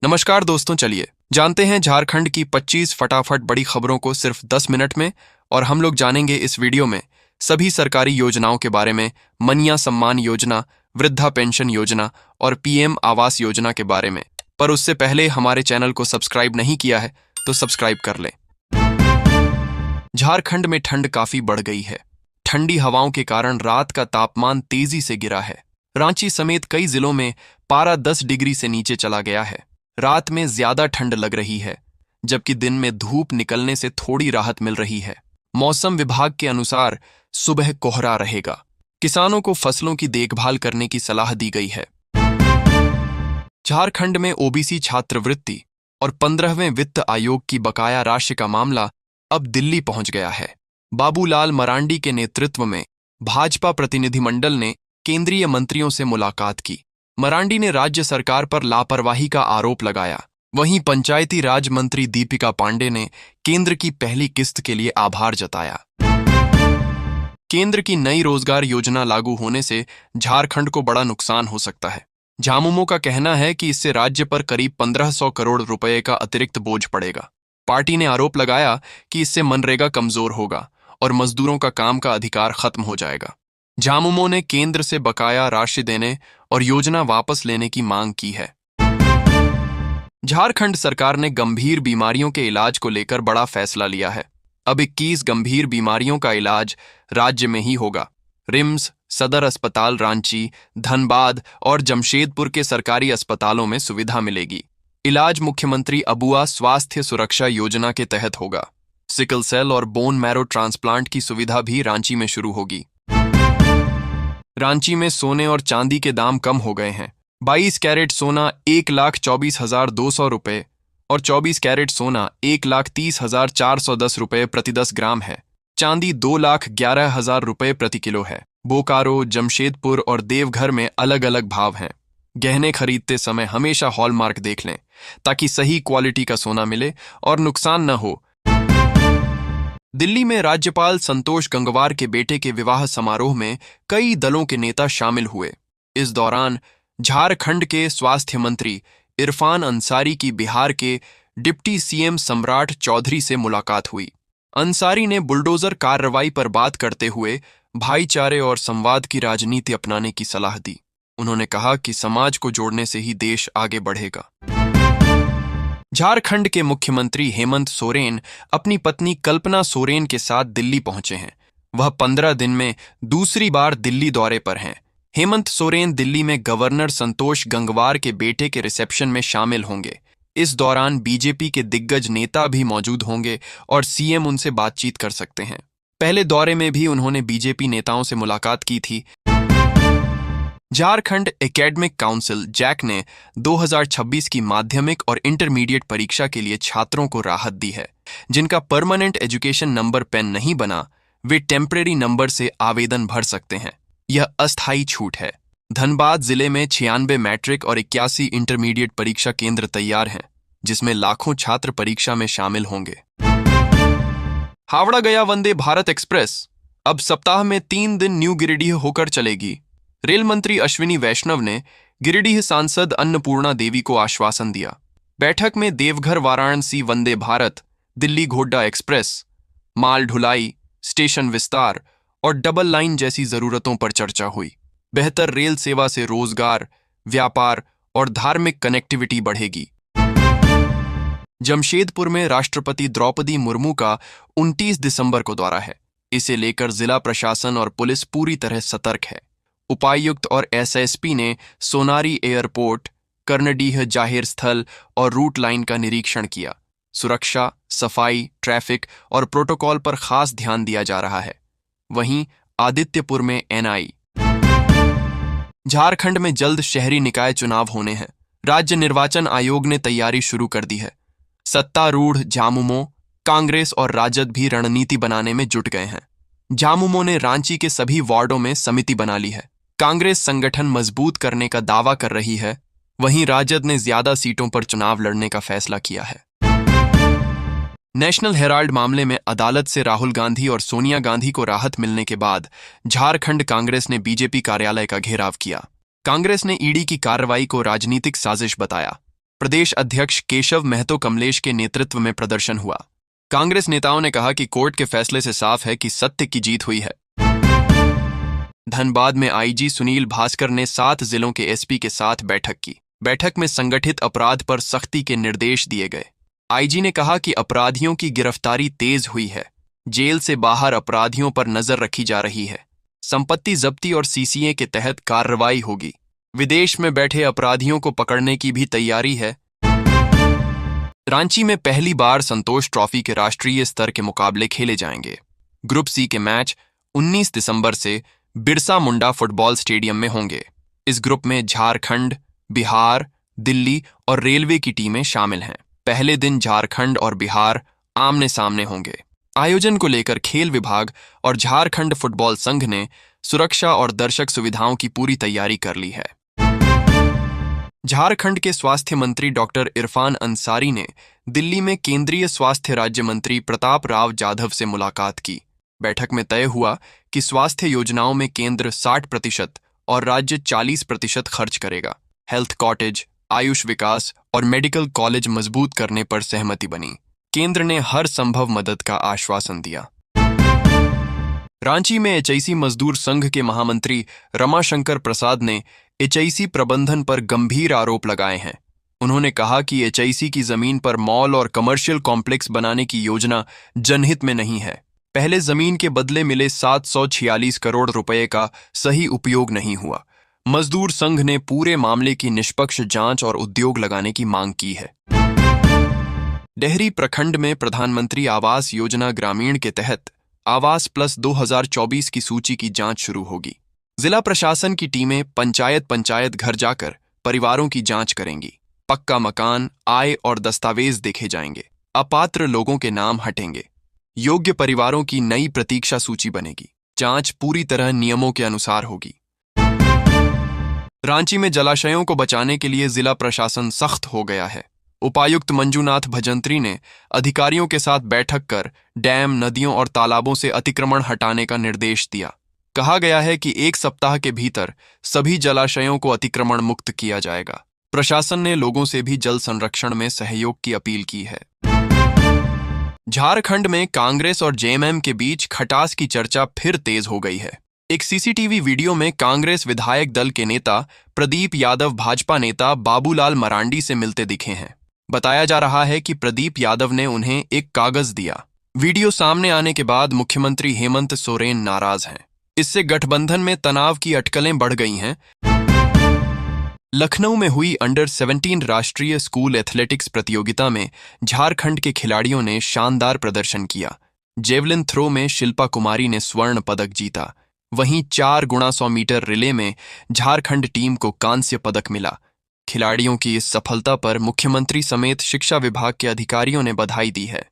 नमस्कार दोस्तों, चलिए जानते हैं झारखंड की 25 फटाफट बड़ी खबरों को सिर्फ 10 मिनट में। और हम लोग जानेंगे इस वीडियो में सभी सरकारी योजनाओं के बारे में, मनिया सम्मान योजना, वृद्धा पेंशन योजना और पीएम आवास योजना के बारे में। पर उससे पहले हमारे चैनल को सब्सक्राइब नहीं किया है तो सब्सक्राइब कर लें। झारखंड में ठंड काफी बढ़ गई है। ठंडी हवाओं के कारण रात का तापमान तेजी से गिरा है। रांची समेत कई जिलों में पारा 10 डिग्री से नीचे चला गया है। रात में ज्यादा ठंड लग रही है, जबकि दिन में धूप निकलने से थोड़ी राहत मिल रही है। मौसम विभाग के अनुसार सुबह कोहरा रहेगा। किसानों को फसलों की देखभाल करने की सलाह दी गई है। झारखंड में ओबीसी छात्रवृत्ति और 15वें वित्त आयोग की बकाया राशि का मामला अब दिल्ली पहुंच गया है। बाबूलाल मरांडी के नेतृत्व में भाजपा प्रतिनिधिमंडल ने केंद्रीय मंत्रियों से मुलाकात की। मरांडी ने राज्य सरकार पर लापरवाही का आरोप लगाया। वहीं पंचायती राज मंत्री दीपिका पांडे ने केंद्र की पहली किस्त के लिए आभार जताया। केंद्र की नई रोजगार योजना लागू होने से झारखंड को बड़ा नुकसान हो सकता है। झामुमो का कहना है कि इससे राज्य पर करीब 1500 करोड़ रुपए का अतिरिक्त बोझ पड़ेगा। पार्टी ने आरोप लगाया कि इससे मनरेगा कमजोर होगा और मजदूरों का काम का अधिकार खत्म हो जाएगा। झामुमो ने केंद्र से बकाया राशि देने और योजना वापस लेने की मांग की है। झारखंड सरकार ने गंभीर बीमारियों के इलाज को लेकर बड़ा फैसला लिया है। अब 21 गंभीर बीमारियों का इलाज राज्य में ही होगा। रिम्स, सदर अस्पताल रांची, धनबाद और जमशेदपुर के सरकारी अस्पतालों में सुविधा मिलेगी। इलाज मुख्यमंत्री अबुआ स्वास्थ्य सुरक्षा योजना के तहत होगा। सिकल सेल और बोन मैरो ट्रांसप्लांट की सुविधा भी रांची में शुरू होगी। रांची में सोने और चांदी के दाम कम हो गए हैं। 22 कैरेट सोना 1,24,200 रुपये और 24 कैरेट सोना 1,30,410 रुपये प्रति 10 ग्राम है। चांदी 2,11,000 रुपये प्रति किलो है। बोकारो, जमशेदपुर और देवघर में अलग अलग भाव हैं। गहने खरीदते समय हमेशा हॉलमार्क देख लें ताकि सही क्वालिटी का सोना मिले और नुकसान न हो। दिल्ली में राज्यपाल संतोष गंगवार के बेटे के विवाह समारोह में कई दलों के नेता शामिल हुए। इस दौरान झारखंड के स्वास्थ्य मंत्री इरफान अंसारी की बिहार के डिप्टी सीएम सम्राट चौधरी से मुलाकात हुई। अंसारी ने बुलडोजर कार्रवाई पर बात करते हुए भाईचारे और संवाद की राजनीति अपनाने की सलाह दी। उन्होंने कहा कि समाज को जोड़ने से ही देश आगे बढ़ेगा। झारखंड के मुख्यमंत्री हेमंत सोरेन अपनी पत्नी कल्पना सोरेन के साथ दिल्ली पहुंचे हैं। वह 15 दिन में दूसरी बार दिल्ली दौरे पर हैं। हेमंत सोरेन दिल्ली में गवर्नर संतोष गंगवार के बेटे के रिसेप्शन में शामिल होंगे। इस दौरान बीजेपी के दिग्गज नेता भी मौजूद होंगे और सीएम उनसे बातचीत कर सकते हैं। पहले दौरे में भी उन्होंने बीजेपी नेताओं से मुलाकात की थी। झारखंड एकेडमिक काउंसिल जैक ने 2026 की माध्यमिक और इंटरमीडिएट परीक्षा के लिए छात्रों को राहत दी है। जिनका परमानेंट एजुकेशन नंबर पेन नहीं बना, वे टेम्परेरी नंबर से आवेदन भर सकते हैं। यह अस्थायी छूट है। धनबाद जिले में 96 मैट्रिक और 81 इंटरमीडिएट परीक्षा केंद्र तैयार हैं, जिसमें लाखों छात्र परीक्षा में शामिल होंगे। हावड़ा गया वंदे भारत एक्सप्रेस अब सप्ताह में 3 दिन न्यू गिरिडीह होकर चलेगी। रेल मंत्री अश्विनी वैष्णव ने गिरिडीह सांसद अन्नपूर्णा देवी को आश्वासन दिया। बैठक में देवघर वाराणसी वंदे भारत, दिल्ली घोड्डा एक्सप्रेस, माल ढुलाई, स्टेशन विस्तार और डबल लाइन जैसी जरूरतों पर चर्चा हुई। बेहतर रेल सेवा से रोजगार, व्यापार और धार्मिक कनेक्टिविटी बढ़ेगी। जमशेदपुर में राष्ट्रपति द्रौपदी मुर्मू का 29 दिसंबर को दौरा है। इसे लेकर जिला प्रशासन और पुलिस पूरी तरह सतर्क है। उपायुक्त और एसएसपी ने सोनारी एयरपोर्ट, कर्णडीह जाहिर स्थल और रूट लाइन का निरीक्षण किया। सुरक्षा, सफाई, ट्रैफिक और प्रोटोकॉल पर खास ध्यान दिया जा रहा है। वहीं आदित्यपुर में एनआई। झारखंड में जल्द शहरी निकाय चुनाव होने हैं। राज्य निर्वाचन आयोग ने तैयारी शुरू कर दी है। सत्तारूढ़ झामुमो, कांग्रेस और राजद भी रणनीति बनाने में जुट गए हैं। झामुमो ने रांची के सभी वार्डों में समिति बना ली है। कांग्रेस संगठन मजबूत करने का दावा कर रही है। वहीं राजद ने ज्यादा सीटों पर चुनाव लड़ने का फैसला किया है। नेशनल हेराल्ड मामले में अदालत से राहुल गांधी और सोनिया गांधी को राहत मिलने के बाद झारखंड कांग्रेस ने बीजेपी कार्यालय का घेराव किया। कांग्रेस ने ईडी की कार्रवाई को राजनीतिक साजिश बताया। प्रदेश अध्यक्ष केशव महतो कमलेश के नेतृत्व में प्रदर्शन हुआ। कांग्रेस नेताओं ने कहा कि कोर्ट के फैसले से साफ है कि सत्य की जीत हुई है। धनबाद में आईजी सुनील भास्कर ने 7 जिलों के एसपी के साथ बैठक की। बैठक में संगठित अपराध पर सख्ती के निर्देश दिए गए। आईजी ने कहा कि अपराधियों की गिरफ्तारी तेज हुई है। जेल से बाहर अपराधियों पर नजर रखी जा रही है। संपत्ति जब्ती और सीसीए के तहत कार्रवाई होगी। विदेश में बैठे अपराधियों को पकड़ने की भी तैयारी है। रांची में पहली बार संतोष ट्रॉफी के राष्ट्रीय स्तर के मुकाबले खेले जाएंगे। ग्रुप सी के मैच 19 दिसंबर से बिरसा मुंडा फुटबॉल स्टेडियम में होंगे। इस ग्रुप में झारखंड, बिहार, दिल्ली और रेलवे की टीमें शामिल हैं। पहले दिन झारखंड और बिहार आमने सामने होंगे। आयोजन को लेकर खेल विभाग और झारखंड फुटबॉल संघ ने सुरक्षा और दर्शक सुविधाओं की पूरी तैयारी कर ली है। झारखंड के स्वास्थ्य मंत्री डॉक्टर इरफान अंसारी ने दिल्ली में केंद्रीय स्वास्थ्य राज्य मंत्री प्रताप राव जाधव से मुलाकात की। बैठक में तय हुआ कि स्वास्थ्य योजनाओं में केंद्र 60% और राज्य 40% खर्च करेगा। हेल्थ कॉटेज, आयुष विकास और मेडिकल कॉलेज मजबूत करने पर सहमति बनी। केंद्र ने हर संभव मदद का आश्वासन दिया। रांची में एचआईसी मजदूर संघ के महामंत्री रमाशंकर प्रसाद ने एचआईसी प्रबंधन पर गंभीर आरोप लगाए हैं। उन्होंने कहा कि एचआईसी की जमीन पर मॉल और कमर्शियल कॉम्प्लेक्स बनाने की योजना जनहित में नहीं है। पहले जमीन के बदले मिले 746 करोड़ रुपए का सही उपयोग नहीं हुआ। मजदूर संघ ने पूरे मामले की निष्पक्ष जांच और उद्योग लगाने की मांग की है। डेहरी प्रखंड में प्रधानमंत्री आवास योजना ग्रामीण के तहत आवास प्लस 2024 की सूची की जांच शुरू होगी। जिला प्रशासन की टीमें पंचायत घर जाकर परिवारों की जांच करेंगी। पक्का मकान, आय और दस्तावेज देखे जाएंगे। अपात्र लोगों के नाम हटेंगे। योग्य परिवारों की नई प्रतीक्षा सूची बनेगी। जांच पूरी तरह नियमों के अनुसार होगी। रांची में जलाशयों को बचाने के लिए जिला प्रशासन सख्त हो गया है। उपायुक्त मंजूनाथ भजंत्री ने अधिकारियों के साथ बैठक कर डैम, नदियों और तालाबों से अतिक्रमण हटाने का निर्देश दिया। कहा गया है कि 1 सप्ताह के भीतर सभी जलाशयों को अतिक्रमण मुक्त किया जाएगा। प्रशासन ने लोगों से भी जल संरक्षण में सहयोग की अपील की है। झारखंड में कांग्रेस और जेएमएम के बीच खटास की चर्चा फिर तेज हो गई है। एक सीसीटीवी वीडियो में कांग्रेस विधायक दल के नेता प्रदीप यादव भाजपा नेता बाबूलाल मरांडी से मिलते दिखे हैं। बताया जा रहा है कि प्रदीप यादव ने उन्हें एक कागज दिया। वीडियो सामने आने के बाद मुख्यमंत्री हेमंत सोरेन नाराज हैं। इससे गठबंधन में तनाव की अटकलें बढ़ गई हैं। लखनऊ में हुई अंडर 17 राष्ट्रीय स्कूल एथलेटिक्स प्रतियोगिता में झारखंड के खिलाड़ियों ने शानदार प्रदर्शन किया। जेवलिन थ्रो में शिल्पा कुमारी ने स्वर्ण पदक जीता। वहीं 4 गुणा 100 मीटर रिले में झारखंड टीम को कांस्य पदक मिला। खिलाड़ियों की इस सफलता पर मुख्यमंत्री समेत शिक्षा विभाग के अधिकारियों ने बधाई दी है।